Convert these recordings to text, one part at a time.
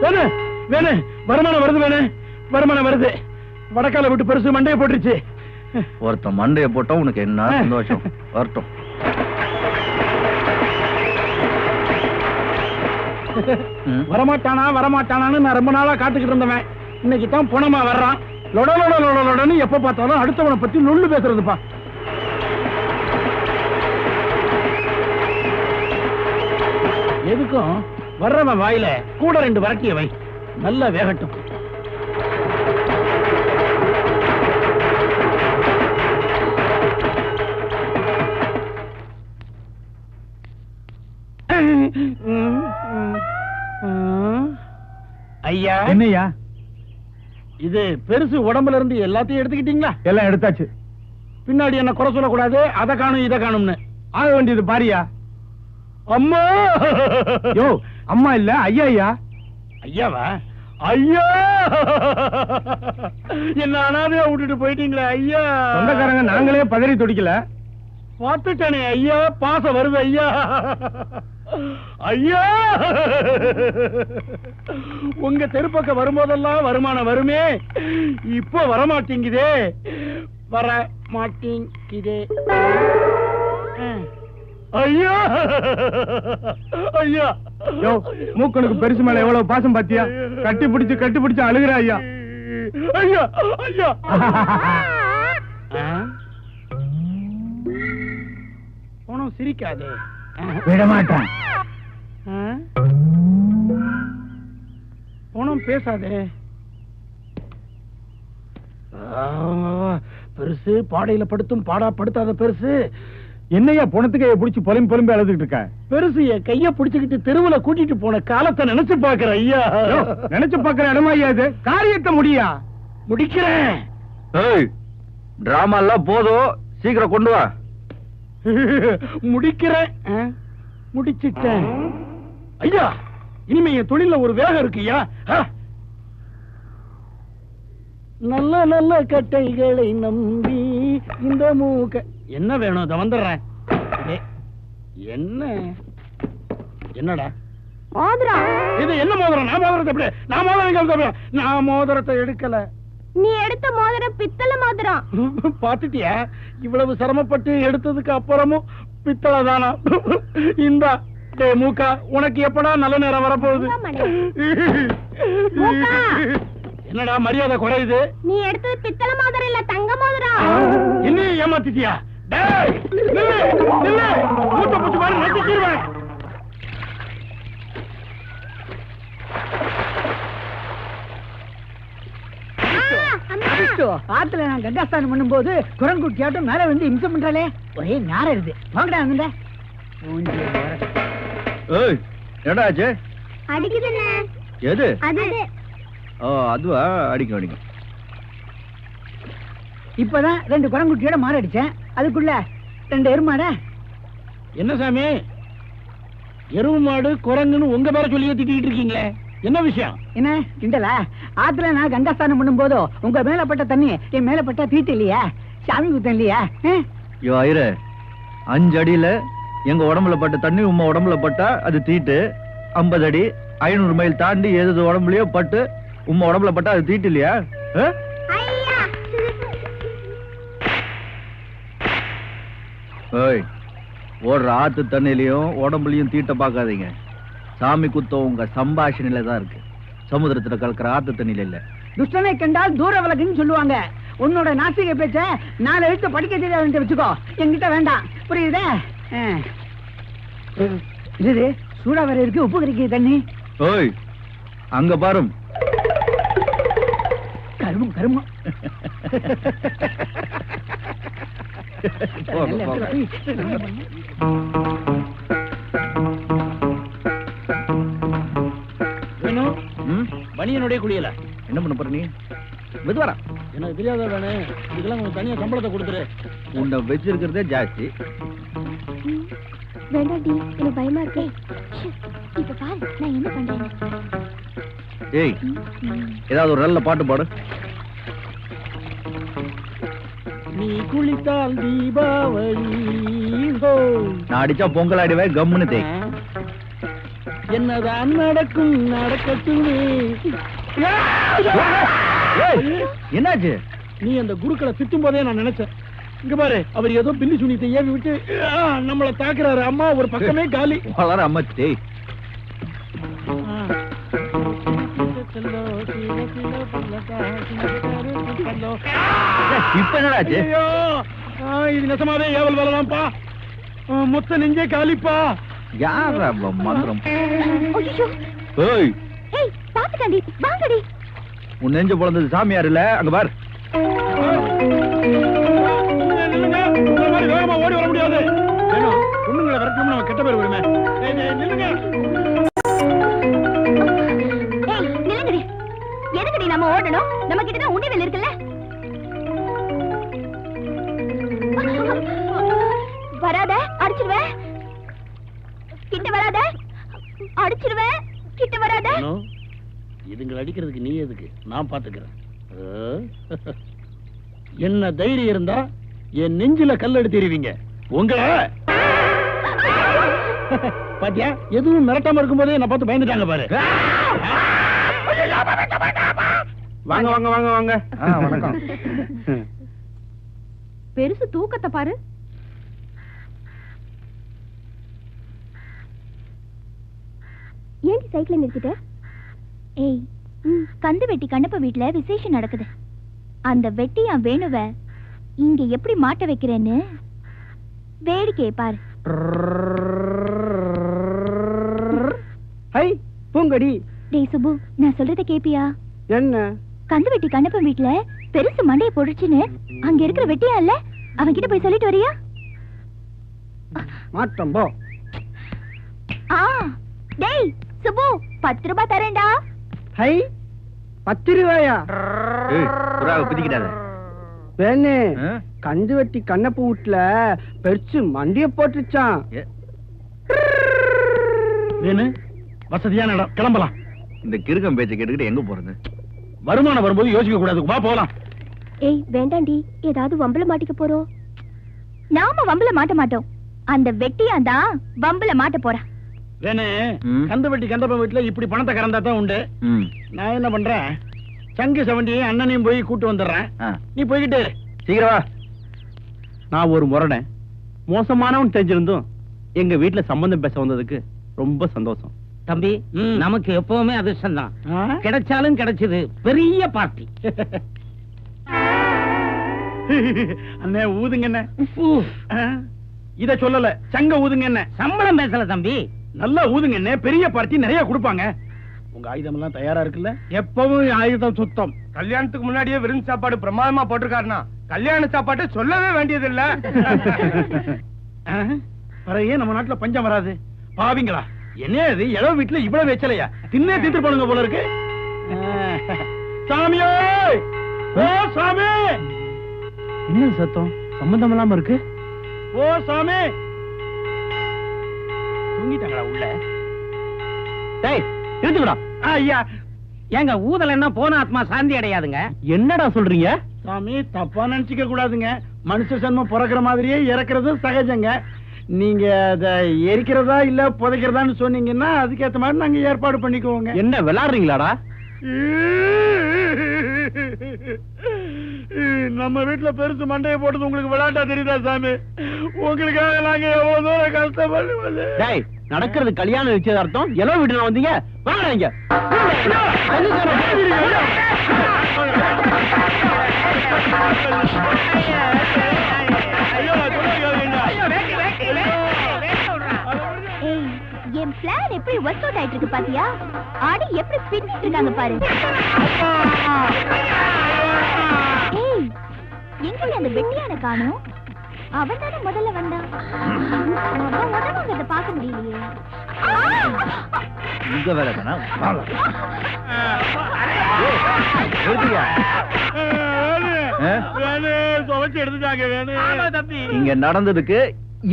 வேணு வேணு வருமானம் வருது வேணு வருமானம் வருது. வடக்கால விட்டு பெருசு மண்டையை போட்டுருச்சு. ஒருத்தன் மண்டையை போட்டா உனக்கு என்ன சந்தோஷம். வரட்டும். வரமாட்டானா வரமாட்டானான்னு நான் ரொம்ப நாளா காத்துக்கிட்டு இருந்தவன். இன்னைக்கு தான் புனமா வர்றான். லொடலொடலொடன்னு எப்ப பார்த்தாலும் அடுத்தவனை பத்தி நொல்லு பேசுறதுப்பா. எதுக்கும் வர்றவன் வாயில கூட 2 வரட்டிய வை, நல்லா வேகட்டும். ஐயா என்னையா இது பெருசு உடம்புல இருந்து எல்லாத்தையும் எடுத்துக்கிட்டீங்களா? எல்லாம் எடுத்தாச்சு. பின்னாடி என்ன குறை சொல்லக்கூடாது, அதை காணும் இதை காணும்னு. ஆக வேண்டியது பாரியா. அம்மா யோ அம்மா இல்ல ஐயா. ஐயா ஐயாவா? ஐயா என்ன அனாதையா விட்டுட்டு போயிட்டீங்களே ஐயா. சொந்தக்காரங்க நாங்களே பதறி துடிக்கல. பார்த்துட்டானே ஐயா, பாசம் வருது ஐயா. ஐயா உங்க தெருப்பக்கம் வரும்போதெல்லாம் வருமானம் வருமே, இப்போ வரமாட்டேங்குதே. வர மாட்டேங்குதே ஐயா. ஐயா யோ மூக்கனுக்கு பெருசு மேல எவ்வளவு பாசம் பாத்தியா? கட்டி பிடிச்சு அழுகுற ஐயா. ஐயா ஐயா போனோம் சிரிக்காதே. விடமாட்டான். போனோம் பேசாதே. பெருசு பாடையில படுத்தும் பாடா படுத்தாத பெருசு. என்னையா போனத்துக்கு பிடிச்சி புலம்பி அழுதுகிட்டு இருக்க? பெருசு என் கைய பிடிச்சுக்கிட்டு தெருவுல கூட்டிட்டு போன காலத்தை நினைச்சு பாக்குற ஐயா. நினைச்சு பாக்குற இடமா ஐயா இது? காரியத்தை முடியா? முடிக்கிறேன். டிராமா எல்லாம் போதும், சீக்கிரம் கொண்டு வா. முடிக்கிறேன். முடிச்சிட்டேன் ஐயா. இனிமே என் தொழில ஒரு வேகம் இருக்குயா. நல்ல நல்ல கட்டைகளை நம்பி இந்த மூக்க. என்ன வேணும்? இத வந்துடுறேன். என்ன என்னடா மோதிரம்? இது என்ன மோதிரம்? நான் மோதிரத்தை எப்படி? நான் மோதிரம் நான் மோதிரத்தை எடுக்கல. நீ எடுத்த மோதிரம் பித்தளை மோதிரம். பாத்துட்டியா? இவ்வளவு சிரமப்பட்டு எடுத்ததுக்கு அப்புறமும் பித்தளை தானா? இந்தா மூக்கா, உனக்கு எப்படா நல்ல நேரம் வரப்போகுது? என்னடா மரியாதை குறையுது? நீ எடுத்தது பித்தளை மோதிரம் இல்ல, தங்க மோதிரம். என்ன ஏமாத்திட்டியா? டேய் நில்லு நில்லு, மூட்டை பூச்சி மாதிரி நட்டிச்சிருவேன். ஆத்துல நான் கங்காஸ்தானம் பண்ணும் போது குரங்குட்டியாட்டம் மேல வந்து இம்சம் பண்றாளே, ஒரே நேரம் இருக்கு. வாங்கடா அங்க. என்னடா ஆச்சு? அடிக்குதுண்ணே. எது? அது அதுவா? அடிக்கும். இப்பதான் 2 குரங்குட்டியோட மாற அடிச்சேன், அதுக்குள்ள 2 எருமாட. என்ன சாமி, எருவு மாடு குரங்குன்னு உங்க பேர சொல்லி திட்டிட்டு இருக்கீங்களே, என்ன விஷயம்? என்ன கிண்டலா? ஆத்துல நான் கங்காஸ்தானம் பண்ணும் போதோ உங்க மேலப்பட்ட தண்ணி என் மேலப்பட்ட தீட்டு இல்லையா? சாமி குத்தம் இல்லையா? யோ ஐயரே, 5 அடியில எங்க உடம்புல பட்ட தண்ணி உம்ம உடம்புல பட்டா அது தீட்டு. 50 அடி 500 மைல் தாண்டி எது உடம்புலயோ பட்டு உம்ம உடம்புல பட்டா அது தீட்டு இல்லையா? ஓடுற ஆத்து தண்ணிலையும் உடம்புலயும் தீட்ட பாக்காதீங்க. சாமி குத்தம் உங்க சம்பாஷணையில தான் இருக்கு, சமுதிரத்துல கலக்கிற ஆத்து தண்ணியில இல்ல. துஷ்டனை கண்டால் தூர விலகுன்னு சொல்லுவாங்க. உன்னோட நாசிக பேச்ச 4 எழுத்து படிக்க தெரியாத வச்சுக்கோ, என்கிட்ட வேண்டாம், புரியுதா? இது சூடா வர இருக்கு, உப்பு கறிக்கு தண்ணி. அங்க பாரும். கருமம் கருமம். பனியனுடைய குளியல என்ன பண்ண போற நீ? மெதுவாரா, எனக்கு தெரியாத வேணே, இதுக்கெல்லாம் கொஞ்சம் தனியா சம்பளத்தை கொடுத்துரு. உன்னை வச்சிருக்கிறதே ஜாஸ்தி. வேண்டாடி, எனக்கு பயமா இருக்கே. இப்ப பாரு நான் என்ன பண்றேன். ஏய், ஏதாவது ஒரு நல்ல பாட்டு பாடு. நீ குளித்தால் தீபாவளி, நான் அடிச்சா பொங்கல் ஆடிவே கம்முன்னு தேய். என்னதான் நடக்கும் நடக்கட்டுமே. என்னாச்சு? நீ அந்த குருக்களை திட்டும் போதே நான் நினைச்சேன். இங்க பாரு, அவர் ஏதோ பில்லி சுனித்தை ஏவி விட்டு நம்மள தாக்குறாரு. அம்மா ஒரு பக்கமே காலி. வளர அம்மா தேய். இப்ப என்னடாச்சு? ஐயோ, இது நெசமாவே ஏவல் வரலாம்ப்பா. மொத்த நெஞ்சே காலிப்பா. யாரா மந்திரம்? ஐயோ ஏய், ஏய் பாத்துட்டாண்டி வாங்கடி. உன் நெஞ்சு பொழந்தது சாமியார் இல்ல, அங்க பார். நில்லுங்க, இந்த மாதிரி வேகமா ஓடி வர முடியாது. வேணும், பொண்ணுங்களை விரட்டணும்னு நம்ம கெட்ட பேர் வருமே. நில்லுங்க. ஏய் நில்லுங்கடி. எதுக்குடி நம்ம ஓடணும்? நம்ம கிட்ட தான் உண்டியல் இருக்குல்ல. வராத, அடிச்சிடுவேன். கிட்ட வராத, அடிச்சிடுவேன். கிட்ட வராத. இதுங்களை அடிக்கிறதுக்கு நீ எதுக்கு? நான் பாத்துக்கிறேன். என்ன தைரியம் இருந்தா என் நெஞ்சில கல் எடுத்துருவீங்க. உங்களை பாத்தியா, எதுவும் மிரட்டாம இருக்கும் போதே நான் பார்த்து பயந்துட்டாங்க பாரு. வாங்க வாங்க வாங்க வாங்க. வணக்கம். பெருசு தூக்கத்தை பாரு. ஏன் சைக்கிள் நிறுத்திட்ட? ஏய், கந்து வெட்டி கண்ணப்ப வீட்டுல விசேஷம் நடக்குது. அந்த வெட்டியா வேணுவ இங்க எப்படி மாட்ட வைக்கிறேன்னு வேடிக்கையை பாரு. ஹை பூங்கடி. டேய் சுபு, நான் சொல்றத கேப்பியா? என்ன? கந்து வெட்டி கண்ணப்ப வீட்டுல பெருசு மண்டைய போடுச்சுன்னு அங்க இருக்கிற வெட்டியா இல்ல, அவன் கிட்ட போய் சொல்லிட்டு வரியா? மாற்றம் போ. டேய் சுபு, 10 ரூபாய் தரேன்டா. ஹை 10 ரூபாயா? ஏய், புறாவை பிதிக்கிட்டாத. வேணே, கந்து வெட்டி கண்ணப்ப வீட்டுல பெருசு மண்டிய போட்டுச்சான். வேணு, வசதியான இடம், கிளம்பலாம். இந்த கிறுக்கம் பேச்சை கேட்டுக்கிட்டு எங்க போறது? வருமானம் வரும்போது யோசிக்க கூடாது. வா போலாம். ஏய் வேண்டாண்டி, ஏதாவது வம்பல மாட்டிக்க போறோம். நாம வம்பல மாட்ட மாட்டோம். அந்த வெட்டியாந்தான் வம்பல மாட்ட போறான். வேணு, கந்து வெட்டி கந்தப்ப வீட்டுல இப்படி பணத்தை கறந்தா தான் உண்டு. நான் என்ன பண்றேன், சங்கு சவண்டியும் அண்ணனையும் போய் கூட்டு வந்துடுறேன். நீ போய்கிட்டே இரு. சீக்கிரமா. நான் ஒரு முரணை மோசமானவன் தெரிஞ்சிருந்தும் எங்க வீட்டுல சம்பந்தம் பேச வந்ததுக்கு ரொம்ப சந்தோஷம். தம்பி, நமக்கு எப்பவுமே அதிர்ஷ்டம் தான். கிடைச்சாலும் கிடைச்சது பெரிய பார்ட்டி. அண்ணே ஊதுங்க என்ன. இத சொல்லல, சங்க ஊதுங்க என்ன. சம்பளம் பேசல தம்பி, நல்லா ஊதுங்க என்ன. பெரிய பார்ட்டி நிறைய கொடுப்பாங்க. உங்க ஆயுதம் எல்லாம் தயாரா இருக்குல்ல? எப்பவும் ஆயுதம் சுத்தம். கல்யாணத்துக்கு முன்னாடியே விருந்து சாப்பாடு பிரமாதமா போட்டிருக்காருனா கல்யாண சாப்பாட்டை சொல்லவே வேண்டியது இல்ல. வரையே நம்ம நாட்டுல பஞ்சம் வராது. பாவிங்களா, என்ன இது இளவு வீட்டுல இவ்வளவு வெச்சலையா? தின்னே தீர்த்து போனுங்க போல இருக்கு. சாமியே, ஓ சாமி. என்ன சத்தம் சம்பந்தம் இல்லாம இருக்கு? ஓ சாமி. தூங்கிட்டாங்களா உள்ள? டேய் எடுத்துக்கடா. ஐயா, ஏங்க ஊதலன்னா போன ஆத்மா சாந்தி அடையாதுங்க. என்னடா சொல்றீங்க? சாமி தப்பா நினைச்சுக்க கூடாதுங்க. மனுஷ ஜன்மம் பிறக்கிற மாதிரியே இறக்குறது சகஜங்க. நீங்க அத எரிக்கிறதா இல்ல புதைக்கிறதான்னு சொன்னீங்கன்னா அதுக்கேற்ற மாதிரி நாங்க ஏற்பாடு பண்ணிக்குவோங்க. என்ன விளையாடுறீங்களாடா? நம்ம வீட்டுல பெருசு மண்டையை போட்டது உங்களுக்கு விளையாட்டா தெரியுதா சாமி? உங்களுக்காக நாங்க எவ்வளவு தூரம் கஷ்டப்படுவது. டேய், நடக்கிறது கல்யாண நிச்சயதார்த்தம். எவ்வளவு வீட்டுல வந்தீங்க? வாங்க இங்க. என் பிளான் எப்படி ஒர்க் அவுட் ஆயிட்டு இருக்கு பாத்தியா? ஆடி எப்படி பின்னிட்டு இருக்காங்க பாரு. ஏய், எங்க அந்த வெட்டியான காணோம்? அவன் தானே முதல்ல வந்தான். அவன் உடம்புங்கிறத பார்க்க முடியலையே. இங்க வேலை தானே. எடுத்துட்டாங்க வேணு. இங்க நடந்ததுக்கு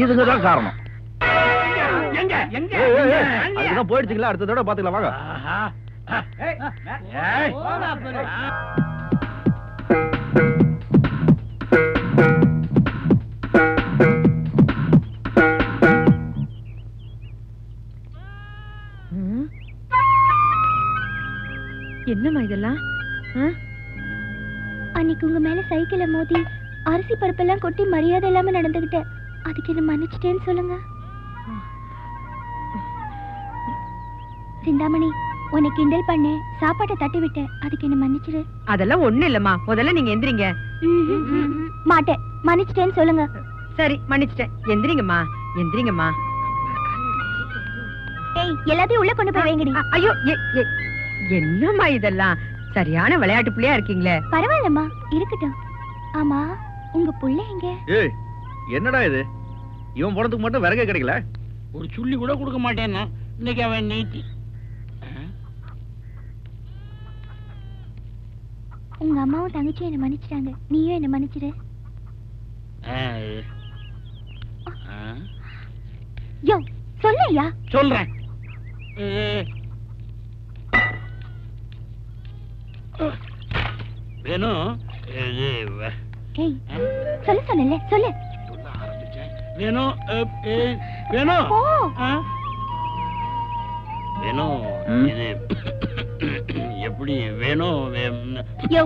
இதுதான் காரணம். எங்க எங்க அதுதான் போயிடுச்சுங்களா? அடுத்த தடவை பாத்துக்கலாம் வாங்க. என்னம்மா இதெல்லாம்? அன்னைக்கு உங்க மேல சைக்கிள மோதி அரிசி பருப்பெல்லாம் கொட்டி மரியாதை இல்லாம நடந்துகிட்டேன். அதுக்கு என்ன மன்னிச்சிட்டேன்னு சொல்லுங்க. சிந்தாமணி, உன்னை கிண்டல் பண்ணேன், சாப்பாட்டை தட்டி விட்டேன், அதுக்கு என்ன மன்னிச்சிரு. அதெல்லாம் ஒண்ணு இல்லம்மா, முதல்ல நீங்க எந்திரிங்க. மாட்டேன், மன்னிச்சிட்டேன்னு சொல்லுங்க. சரி, மன்னிச்சிட்டேன். எந்திரிங்கம்மா, எந்திரிங்கம்மா. ஏய், எல்லாத்தையும் உள்ள கொண்டு போய் வைங்கடி. ஐயோ, என்னம்மா இதெல்லாம்? சரியான விளையாட்டு பிள்ளையா இருக்கீங்களே. பரவாயில்லம்மா, இருக்கட்டும். ஆமா, உங்க புள்ள எங்க? ஏய், என்னடா இது? இவன் போனதுக்கு மட்டும் விறகே கிடைக்கல. ஒரு சுள்ளி கூட கொடுக்க மாட்டேன்னா இன்னைக்கு அவன் நீட்டி. உங்க அம்மாவும் தங்கச்சியும் என்ன மன்னிச்சிட்டாங்க, நீயும் என்ன மன்னிச்சிரு. யோ, சொல்லையா? சொல்றேன். வேணும். ஏய், சொல்ல சொன்னல, சொல்லு. சொல்ல ஆரம்பிச்சேன். வேணும். வேணும். ஓ, வேணும். இது எப்படி வேணும்? யோ,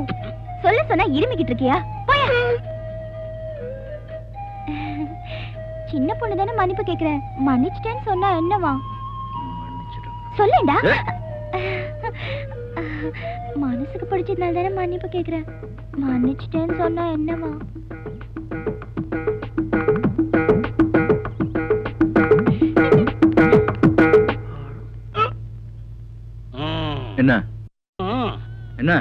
சொல்ல சொன்னா இருமிக்கிட்டு இருக்கியா? போயா. சின்ன பொண்ணு தானே மன்னிப்பு கேக்குறேன், மன்னிச்சிட்டேன்னு சொன்னா என்னவா? சொல்லேண்டா. மனசுக்கு பிடிச்சதுனால தானே மன்னிப்பு கேக்குறேன், மன்னிச்சிட்டேன்னு சொன்னா என்னவா? என்ன என்ன?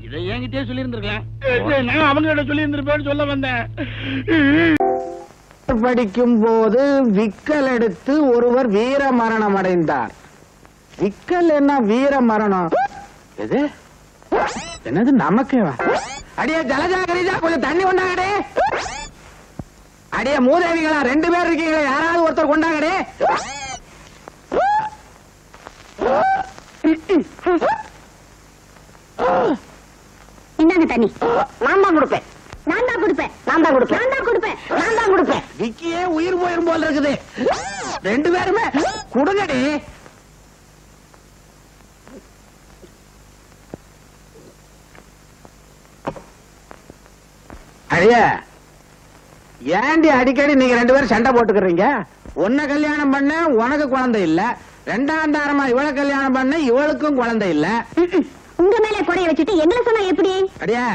இதை என்கிட்டே சொல்லி இருந்திருக்கலாம். நான் அவங்க கிட்ட சொல்லி இருந்திருப்பேன்னு சொல்ல வந்தேன். படிக்கும் போது விக்கல் எடுத்து ஒருவர் வீர மரணம் அடைந்தார். விக்கல் என்ன வீர மரணம்? எது என்னது? நமக்கேவா? அடியே ஜலஜா கரிஜா, கொஞ்சம் தண்ணி கொண்டாங்கடே. அடியே மூதேவிகளா, 2 பேர் இருக்கீங்களா, யாராவது ஒருத்தர் கொண்டாங்கடே. இந்தாங்க தண்ணி. நான் தான் கொடுப்பேன், நான் தான் கொடுப்பேன், நான் தான் கொடுப்பேன், நான் தான் கொடுப்பேன், நான் தான் கொடுப்பேன். விக்கியே உயிர் போயிரும் போல இருக்குது. 2 பேருமே கொடுங்கடி. அடியே, ஏண்டி அடிக்கடி நீங்க 2 பேரும் சண்டை போட்டுக்கிறீங்க? உன்னை கல்யாணம் பண்ண உனக்கு குழந்தை இல்ல, 2ஆம் தாரமா இவளை கல்யாணம் பண்ண இவளுக்கும் குழந்தை இல்ல. உங்க மேல குறைய வச்சுட்டு எங்களை சொன்னா எப்படி? அடியா,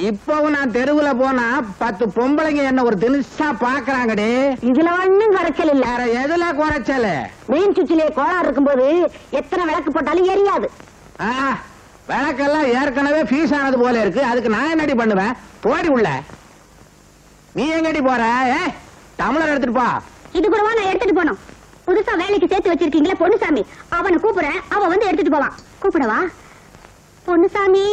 இப்பவும் நான் தெருவுல போனா 10 பொம்பளைங்க என்ன ஒரு தினுசா பாக்குறாங்கடி. இதுல ஒண்ணும் குறைச்சல் இல்ல. வேற எதுல குறைச்சல்? மெயின் சுவிட்சிலே கோளாறு இருக்கும்போது எத்தனை விளக்கு போட்டாலும் எரியாது. விளக்கெல்லாம் ஏற்கனவே ஃபீஸ் ஆனது போல இருக்கு, அதுக்கு நான் என்னடி பண்ணுவேன்? போடி உள்ள. நீ எங்கடி போற? டம்ளர் எடுத்துட்டு போ. இது கூடவா நான் எடுத்துட்டு போனோம்? புதுசா வேலைக்கு சேர்த்து வச்சிருக்கீங்களா பொன்னுசாமி, அவனை கூப்பிடுறேன், அவன் வந்து எடுத்துட்டு போவான். கூப்பிடவா? பொன்னுசாமி,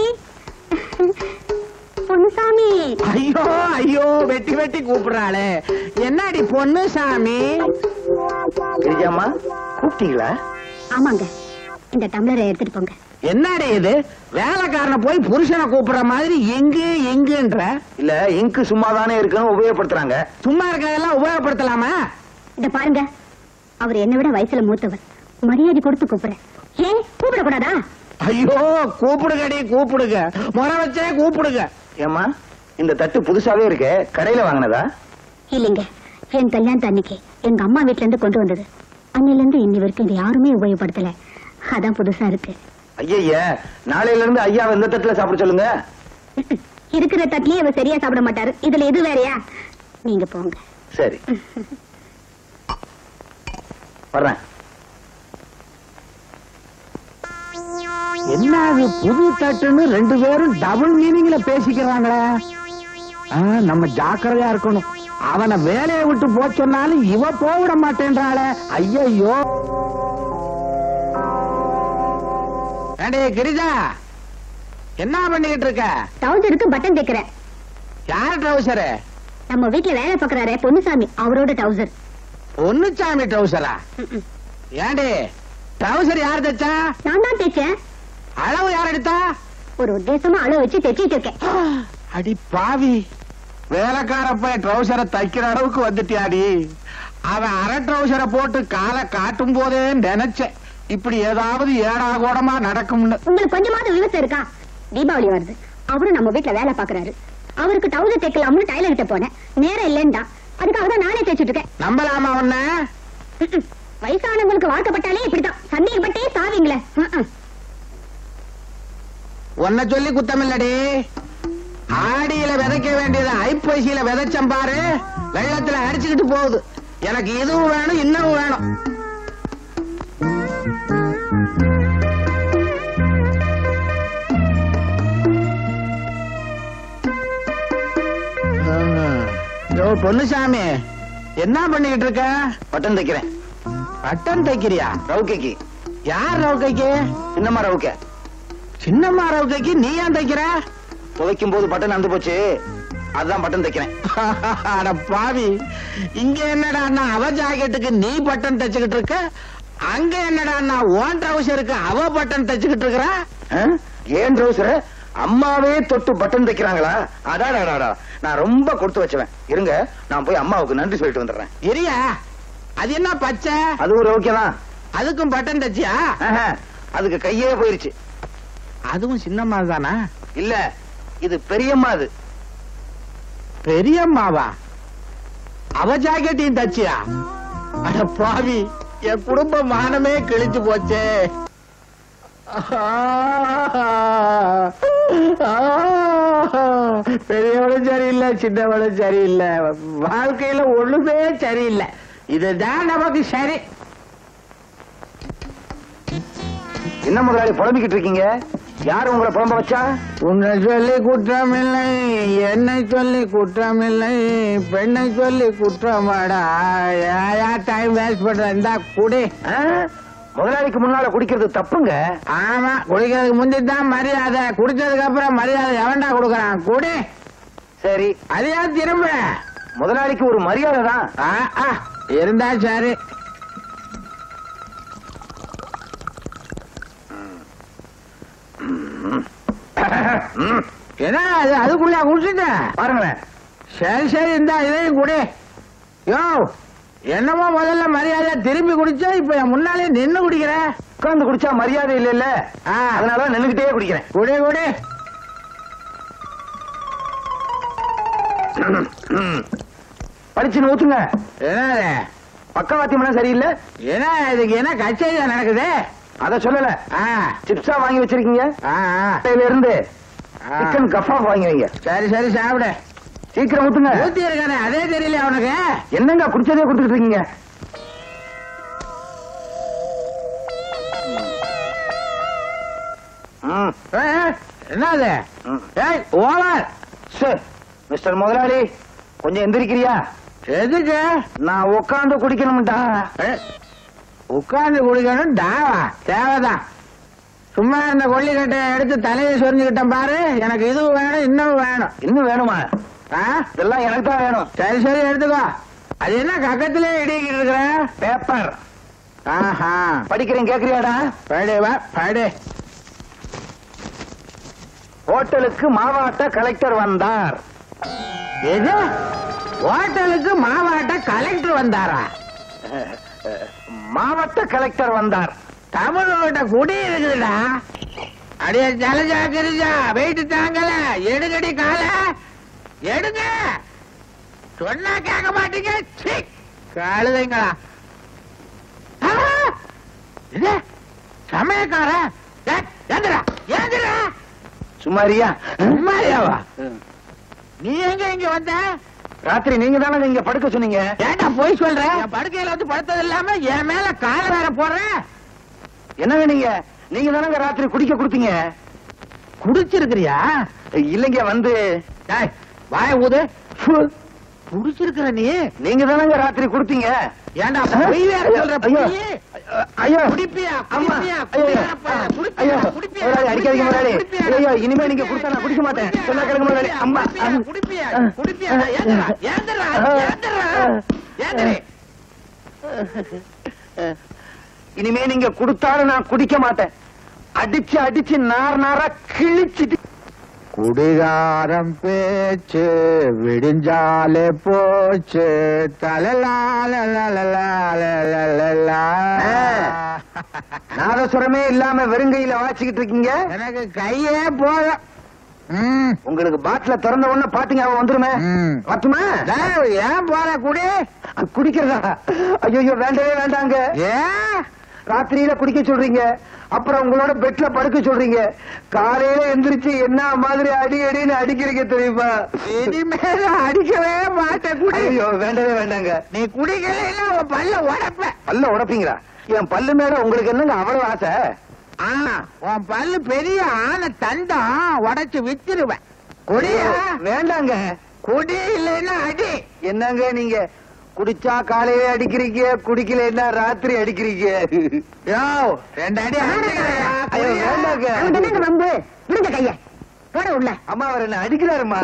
பொன்னுசாமி. ஐயோ ஐயோ, வெட்டி வெட்டி கூப்பிடுறாளே. என்னடி பொன்னுசாமி? கிரிஜாம்மா கூப்பிட்டீங்களா? ஆமாங்க, இந்த டம்ளரை எடுத்துட்டு போங்க. என்னடி இது? வேலைக்காரனை போய் புருஷனை கூப்பிடுற மாதிரி எங்கு எங்குன்ற? இல்ல, இங்கு சும்மா தானே இருக்குன்னு உபயோகப்படுத்துறாங்க. சும்மா இருக்கதெல்லாம் உபயோகப்படுத்தலாமா? இத பாருங்க, அவர் என்னை விட வயசுல மூத்தவர், மரியாதை கொடுத்து கூப்பிடுறேன். ஏன் கூப்பிடக்கூடாதா? ஐயோ, கூப்பிடுங்கடி, கூப்பிடுங்க, முறை வச்சே கூப்பிடுங்க. ஏம்மா, இந்த தட்டு புதுசாவே இருக்கு, கடையில வாங்கினதா? இல்லைங்க, என் கல்யாணத்து அன்னைக்கு எங்க அம்மா வீட்டுல இருந்து கொண்டு வந்தது. அன்னில இருந்து இன்னி வரைக்கும் இதை யாருமே உபயோகப்படுத்தல, அதான் புதுசா இருக்கு. ஐயா, நாளையில இருந்து ஐயா இந்த தட்டுல சாப்பிட சொல்லுங்க. இருக்கிற தட்டிலேயே இவர் சரியா சாப்பிட மாட்டாரு, இதுல எது வேறையா? நீங்க போங்க. சரி, வர்றேன். என்ன அது புது தட்டுன்னு 2 பேரும் டபுள் மீனிங்ல பேசிக்கிறாங்களே. நம்ம ஜாக்கிரதையா இருக்கணும். அவனை வேலையை விட்டு போக சொன்னாலும் இவ போவிட மாட்டேன்றாளே. ஐயோ. ஏண்டே கிரிஜா, என்ன பண்ணிக்கிட்டு இருக்க? டவுசருக்கு பட்டன் தைக்கிறேன். யார் ட்ரௌசரு? நம்ம வீட்டுல வேலை பாக்குறாரு பொன்னுசாமி, அவரோட டவுசர். பொன்னுச்சாமி ட்ரௌசரா? ஏண்டே, ட்ரௌசர் யார் தைச்சா? நான் தான் தைச்சேன். அளவு யார் எடுத்தா? ஒரு உத்தேசமா அளவு வச்சு தைச்சிட்டு இருக்கேன். அடி பாவி, வேலைக்காரப்ப ட்ரௌசரை தைக்கிற அளவுக்கு வந்துட்டியாடி. அவன் அரை ட்ரௌசரை போட்டு காலை காட்டும் போதே நினைச்சேன் இப்படி ஏதாவது ஏடாகோடமா நடக்கும்னு. உங்களுக்கு கொஞ்சமாவது விவசாயம் இருக்கா? தீபாவளி வருது, அவரும் நம்ம வீட்டுல வேலை பாக்குறாரு. அவருக்கு டவுசர் தைக்கலாம்னு டைலர் கிட்ட போனேன், நேரம் இல்லைன்னா அதுக்காக தான் நானே தைச்சிட்டு இருக்கேன். நம்பலாமா உன்ன? வயசானவங்களுக்கு வாழ்க்கப்பட்டாலே இப்படிதான், சந்தேகப்பட்டே சாவீங்களே. உன்னை சொல்லி குத்தமில்லடி. ஆடியில விதைக்க வேண்டியது ஐப்பசியில விதைச்சம்பாரு, வெள்ளத்துல அடிச்சுக்கிட்டு போகுது. எனக்கு இதுவும் வேணும், இன்னும் வேணும். பொன்னுசாமி, என்ன பண்ணிக்கிட்டு இருக்க? பட்டன் தைக்கிறேன். பட்டன் தைக்கிறியா? ரவுக்கைக்கு. யார் ரவுக்கைக்கு? சின்னம்மா ரவுக்க. சின்னம்மா ரவுக்கைக்கு நீ ஏன் தைக்கிற? துவைக்கும் போது பட்டன் அந்து போச்சு, அதுதான் பட்டன் தைக்கிறேன். அட பாவி, இங்க என்னடா அவ ஜாக்கெட்டுக்கு நீ பட்டன் தச்சுக்கிட்டு இருக்க, அங்க என்னடா ஓன் ட்ரவுசருக்கு அவ பட்டன் தச்சுக்கிட்டு இருக்கிற. ஏன் ட்ரௌசர் அம்மாவே தொட்டு பட்டன் தைக்கிறாங்களா? அடாடாடா, நான் ரொம்ப கொடுத்து வச்சுவேன். இருங்க, நான் போய் அம்மாவுக்கு நன்றி சொல்லிட்டு வந்துடுறேன். இரியா, அது என்ன பச்சை? அது ஒரு ஓகே தான். அதுக்கும் பட்டன் தச்சியா? அதுக்கு கையே போயிருச்சு. அதுவும் சின்னம்மா தானா? இல்ல, இது பெரியம்மா. அது பெரியம்மாவா? அவ ஜாக்கெட்டையும் தச்சியா? அட பாவி, என் குடும்ப மானமே கிழிச்சு போச்சே. பெரியவளும் சரியில்லை, சின்னவளும் சரியில்லை, வாழ்க்கையில ஒண்ணுமே சரியில்லை. இதுதான் நமக்கு சரி. என்ன முதலாளி புலம்பிக்கிட்டு இருக்கீங்க? யாரு உங்களை புலம்ப வச்சா? உன்னை சொல்லி குற்றமில்லை, என்னை சொல்லி குற்றமில்லை, பெண்ணை சொல்லி குற்றமாடா. டைம் வேஸ்ட் பண்ற? இந்தா குடி. முதலாளிக்கு முன்னால குடிக்கிறது தப்புங்க. ஆமா, குடிக்கிறதுக்கு முந்தி தான் மரியாதை, குடிச்சதுக்கு அப்புறம் மரியாதை எவன்டா கொடுக்கறான்? குடி. சரி, அதையா திரும்ப. முதலாளிக்கு ஒரு மரியாதை தான். இருந்தா சரி. என்ன அது? அதுக்குள்ள குடிச்சுட்ட பாருங்களேன். சரி சரி, இந்தா இதையும் குடி. யோ, என்னமோ முதல்ல மரியாதை திரும்பி குடிச்சா, இப்ப என் முன்னாலே நின்னு குடிக்கிற. உட்கார்ந்து குடிச்சா மரியாதை இல்ல, அதனால நின்னுகிட்டே குடிக்கிறேன். குடி குடி. படிச்சு ஊத்துங்க. என்ன பக்கவாத்தியம் சரியில்லை. என்ன இதுக்கு என்ன கச்சேரி நடக்குது? அத சொல்லல. சிப்ஸா வாங்கி வச்சிருக்கீங்க, இருந்து சிக்கன் கஃபா வாங்கி வைங்க. சரி சரி, சாப்பிடு. சீக்கிரம் ஊத்துங்க. ஊத்தி இருக்கானே, அதே தெரியல அவனுக்கு. என்னங்க குடிச்சதே கொடுத்துட்டு இருக்கீங்க? என்னது? ஓவர். மிஸ்டர் முதலாளி, கொஞ்சம் எந்திரிக்கிறியா? எதுக்கு? நான் உட்காந்து குடிக்கணும்டா. உட்கார்ந்து குடிக்கணும் டாவா? தேவைதான். சும்மா இந்த கொல்லிக்கட்டை எடுத்து தலையை சொரிஞ்சுக்கிட்டேன் பாரு. எனக்கு இது வேணும், இன்னும் வேணும். இன்னும் வேணுமா? இதெல்லாம் எனக்கு தான் வேணும். சரி சரி, எடுத்துக்கோ. அது என்ன கக்கத்திலே இடிக்கிட்டு இருக்கிற? பேப்பர். ஆஹா, படிக்கிறேன், கேக்குறியாடா? படி வா, படி. ஹோட்டலுக்கு மாவாட்ட கலெக்டர் வந்தார். எது? ஹோட்டலுக்கு மாவாட்ட கலெக்டர் வந்தாரா? மாவட்ட கலெக்டர் வந்தார். தமிழோட குடி இருக்குதுடா. அடிய ஜலஜா கிரிஜா, வெயிட்டு தாங்கல, எடுங்கடி கால எடுங்க. சொன்னா கேட்க மாட்டீங்க. கழுதைங்களா? இது சமயக்கார. சும்மாரியா? சும்மாரியாவா? நீ எங்க இங்க வந்த? ராத்திரி நீங்க தானே இங்க படுக்க சொன்னீங்க. ஏன்டா போய் சொல்ற? என் படுக்கையில வந்து படுத்தது இல்லாம என் மேல கால வேற போடுற. என்ன வேணுங்க? நீங்க தானங்க ராத்திரி குடிக்க கொடுத்தீங்க. குடிச்சிருக்கிறியா? இல்லைங்க, வந்து வாய ஊது. குடிச்சிருக்கிற நீ? நீங்க தானங்க ராத்திரி கொடுத்தீங்க. ஏன்டா பொய் வேற சொல்ற? ஐயோ, குடிப்பியா? அடிக்காதீங்க முதலாளி. ஐயோ, இனிமே நீங்க கொடுத்தா நான் குடிக்க மாட்டேன். சொன்னா கேளுங்க முதலாளி. அம்மா, இனிமே நீங்க கொடுத்தாலும் நான் குடிக்க மாட்டேன். அடிச்சு அடிச்சு நார் நாரா கிழிச்சிட்டு. குடிகாரம் பேச்சு விடிஞ்சாலே போச்சு. நாதசுரமே இல்லாம வெறுங்கையில வாச்சிக்கிட்டு இருக்கீங்க. எனக்கு கையே போதும். உங்களுக்கு பாட்டில திறந்த உடனே பாட்டுங்க அவன் வந்துருமே. பத்துமா? ஏன் போற குடி? குடிக்கிறதா? ஐயோ வேண்டவே வேண்டாங்க. ஏன் ராத்திரியில குடிக்க சொல்றீங்க, அப்புறம் உங்களோட பெட்ல படுக்க சொல்றீங்க, காலையில எந்திரிச்சு என்ன மாதிரி அடி அடின்னு அடிக்கிறீங்க தெரியுமா? இனிமேல அடிக்கவே மாட்டேன் குடி. ஐயோ வேண்டவே வேண்டாங்க. நீ குடிக்கலைன்னா உன் பல்ல உடைப்ப. பல்ல உடைப்பீங்களா? என் பல்லு மேல உங்களுக்கு என்னங்க அவ்வளவு ஆசை? உன் பல்லு பெரிய ஆன தண்டம் உடைச்சு வித்துருவேன். குடியா? வேண்டாங்க. குடி இல்லைன்னா அடி. என்னங்க நீங்க குடிச்சா காலையில அடிக்கிறீங்க, குடிக்கலைன்னா ராத்திரி அடிக்கிறீங்க. யோ 2 அடி அடிக்கிறேயா? ஐயோ வேண்டாங்க. என்னங்க வம்பு? விடுங்க கைய. போட உள்ள. அம்மா அவர் என்ன அடிக்கிறாருமா.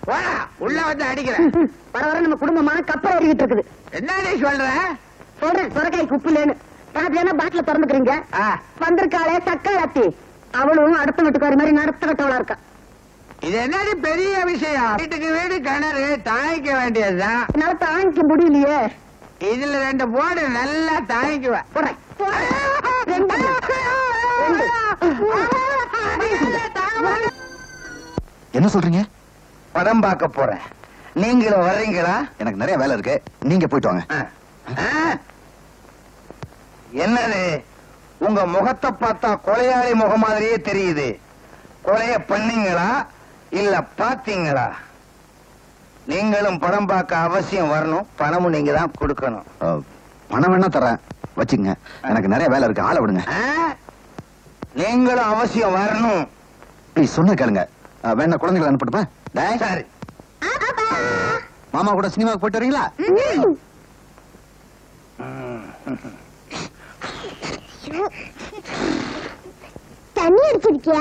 போடா, உள்ள வந்து அடிக்கிறேன். வர வர நம்ம குடும்பமான கப்பல் ஏறிக்கிட்டு இருக்குது. என்ன நீ சொல்ற? சொல்றேன் சொரக்காய் குப்பிலேன்னு. ராத்திரியான பாட்டில திறந்துக்கிறீங்க. வந்திருக்காளே சக்காலத்தி, அவளும் அடுத்த வீட்டுக்காரி மாதிரி நடத்த விட்டவளா இருக்கா. இது என்னடி பெரிய விஷயம்? வீட்டுக்கு வீடு கிணறு தாய்க்க வேண்டியதுதான். என்னால தாங்கிக்க முடியலையே. இதுல 2 போடு நல்லா தாய்க்குவேன். போடுறேன். ரெண்டு. என்ன சொல்றீங்க? படம் பார்க்க போறேன், நீங்களும் வர்றீங்களா? எனக்கு நிறைய வேலை இருக்கு, நீங்க போயிட்டு வாங்க. என்னது உங்க முகத்தை பார்த்தா கொலையாளி முகம் மாதிரியே தெரியுது. கொலைய பண்ணீங்களா இல்ல பாத்தீங்களா? நீங்களும் படம் பார்க்க அவசியம் வரணும், பணமும் நீங்க தான் கொடுக்கணும். பணம் வேணா தரேன், வச்சுங்க. எனக்கு நிறைய வேலை இருக்கு, ஆளை விடுங்க. நீங்களும் அவசியம் வரணும். ப்ளீஸ் சொன்ன கேளுங்க. வேணா குழந்தைகளை அனுப்பிட்டுப்பேன். சரி. மாமா கூட சினிமாவுக்கு போயிட்டு வரீங்களா? தண்ணி அடிச்சிருக்கியா?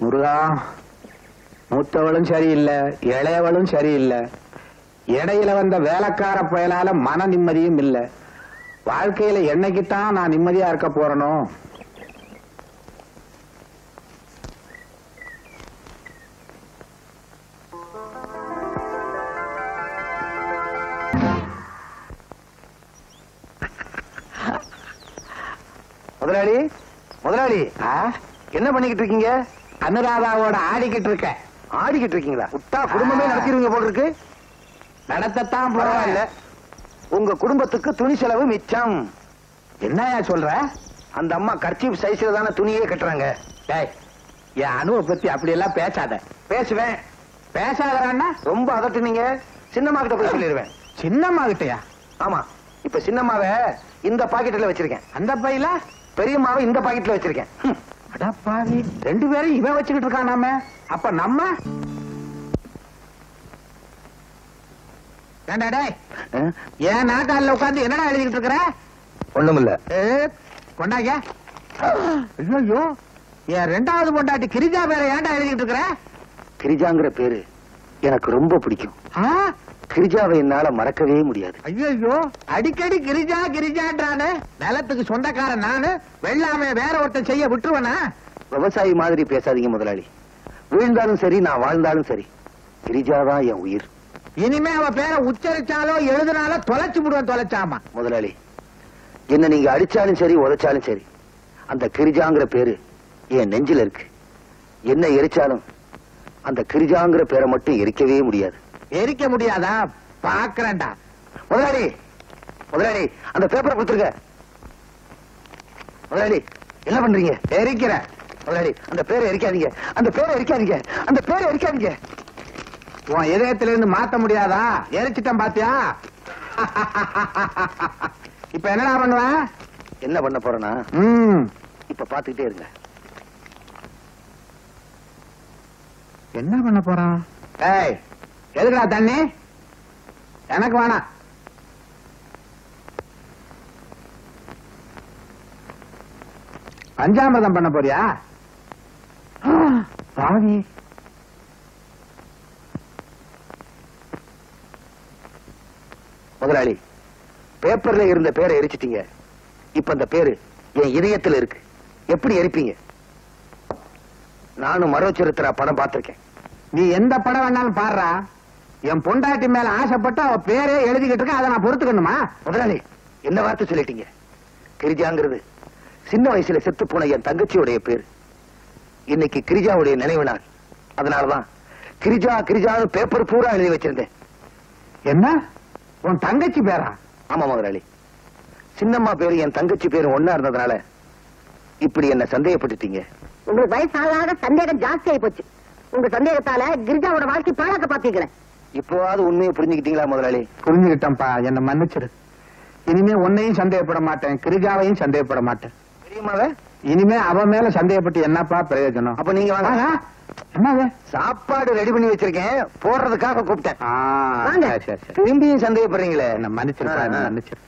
முருகா, மூத்தவளும் சரியில்லை, இளையவளும் சரியில்லை, இடையில வந்த வேலைக்கார பயலால மன நிம்மதியும் இல்லை. வாழ்க்கையில என்னைக்குத்தான் நான் நிம்மதியா இருக்க போறனோ? முதலாளி, முதலாளி, என்ன பண்ணிக்கிட்டு இருக்கீங்க? அனுராதாவோட ஆடிக்கிட்டு இருக்க. ஆடிக்கிட்டு இருக்கீங்களா? விட்டா குடும்பமே நடத்திடுவீங்க போல இருக்கு. நடத்தத்தான் பரவாயில்ல, உங்க குடும்பத்துக்கு துணி செலவு மிச்சம். என்னயா சொல்ற? அந்த அம்மா கர்ச்சீப் சைஸ்ல தானே துணியே கட்டுறாங்க. என் அனுவை பத்தி அப்படி எல்லாம் பேசாத. பேசுவேன். பேசாதறான்னா ரொம்ப அதட்டுனீங்க. சின்னம்மா கிட்ட போய் சொல்லிடுவேன். சின்னம்மா கிட்டயா? ஆமா, இப்ப சின்னம்மாவை இந்த பாக்கெட்ல வச்சிருக்கேன், அந்த பையில பெரியம்மாவை இந்த பாக்கெட்ல வச்சிருக்கேன். அடப்பாவி, 2 பேரும் இவன் வச்சுக்கிட்டு இருக்கானாமே. அப்ப நம்ம ஏன் நாட்டால உட்கார்ந்து என்னடா எழுதிக்கிட்டு இருக்கிற? ஒண்ணுமில்ல. கொண்டாங்க. ஐயோ, என் 2வது பொண்டாட்டி கிரிஜா பேரை ஏன்டா எழுதிக்கிட்டு இருக்கிற? கிரிஜாங்கிற பேரு எனக்கு ரொம்ப பிடிக்கும். கிரிஜாவை என்னால மறக்கவே முடியாது. ஐயோ, அடிக்கடி கிரிஜா கிரிஜான்றானு. நிலத்துக்கு சொந்தக்காரன் நானு, வெள்ளாமே வேற ஒருத்தன் செய்ய விட்டுருவனா? விவசாயி மாதிரி பேசாதீங்க முதலாளி. வீழ்ந்தாலும் சரி, நான் வாழ்ந்தாலும் சரி, கிரிஜாதான் என் உயிர். இனிமே அவ பேரை உச்சரிச்சாலோ எழுதினாலோ தொலைச்சு விடுவேன். தொலைச்சாமா முதலாளி, என்ன நீங்க அடிச்சாலும் சரி, உதைச்சாலும் சரி, அந்த கிரிஜாங்கிற பேரு என் நெஞ்சில இருக்கு. என்ன எரிச்சாலும் அந்த கிரிஜாங்கிற பேரை மட்டும் எரிக்கவே முடியாது. எரிக்க முடியாதா? பாக்குறேன்டா. முதலாளி, முதலாளி, அந்த பேப்பரை கொடுத்துருங்க. முதலாளி, என்ன பண்றீங்க? எரிக்கிற. முதலாளி, அந்த பேரை எரிக்காதீங்க, அந்த பேரை எரிக்காதீங்க, அந்த பேரை எரிக்காதீங்க. உன் இதயத்தில இருந்து மாத்த முடியாதா? எரிச்சிட்டேன் பாத்தியா? இப்ப என்னடா பண்ணுவேன்? என்ன பண்ண போறேன்னா, இப்ப பாத்துக்கிட்டே இருங்க. என்ன பண்ண போறான்? ஏய், எதுக்குடா தண்ணி? எனக்கு வேணாம். பஞ்சாமிரதம் பண்ண போறியா? பாவி. முதலாளி, பேப்பர்ல இருந்த பேரை எரிச்சிட்டீங்க. இப்ப அந்த பேரு என் இதயத்துல இருக்கு. எப்படி எரிப்பீங்க? நானும் மரோச்சரித்திரா படம் பார்த்திருக்கேன். நீ எந்த படம் வேணாலும் பாடுறா. என் பொண்டாட்டி மேல ஆசைப்பட்டு அவ பேரே எழுதிக்கிட்டு இருக்க. அதை நான் பொறுத்துக்கணுமா? முதலாளி, என்ன வார்த்தை சொல்லிட்டீங்க? கிரிஜாங்கிறது சின்ன வயசுல செத்து போன என் தங்கச்சியுடைய பேரு. இன்னைக்கு கிரிஜாவுடைய நினைவு நாள். அதனாலதான் கிரிஜா கிரிஜான்னு பேப்பர் பூரா எழுதி வச்சிருந்தேன். என்ன, உன் தங்கச்சி பேரா? ஆமா முதலாளி, சின்னம்மா பேரு என் தங்கச்சி பேரு ஒன்னா இருந்ததுனால இப்படி என்ன சந்தேகப்பட்டுட்டீங்க. உங்களுக்கு வயசாக சந்தேகம் ஜாஸ்தி ஆகி போச்சு. உங்க சந்தேகத்தால கிரிஜாவோட வாழ்க்கை பாழாக்க பாத்தீங்களே. இப்போவாது உண்மையை புரிஞ்சுக்கிட்டீங்களா முதலாளி? புரிஞ்சுக்கிட்டேன்ப்பா, என்ன மன்னிச்சிரு. இனிமே உன்னையும் சந்தேகப்பட மாட்டேன், கிரிஜாவையும் சந்தேகப்பட மாட்டேன். தெரியுமாவே? இனிமே அவ மேல சந்தேகப்பட்டு என்னப்பா பிரயோஜனம்? அப்ப நீங்க வாங்க. என்னது? சாப்பாடு ரெடி பண்ணி வச்சிருக்கேன், போடுறதுக்காக கூப்பிட்டேன். ஆ, வாங்க. சரி, சரி, சரி. திரும்பியும் சந்தேகப்படுறீங்களே. என்ன மன்னிச்சிருப்பா, என்ன மன்னிச்சிரு.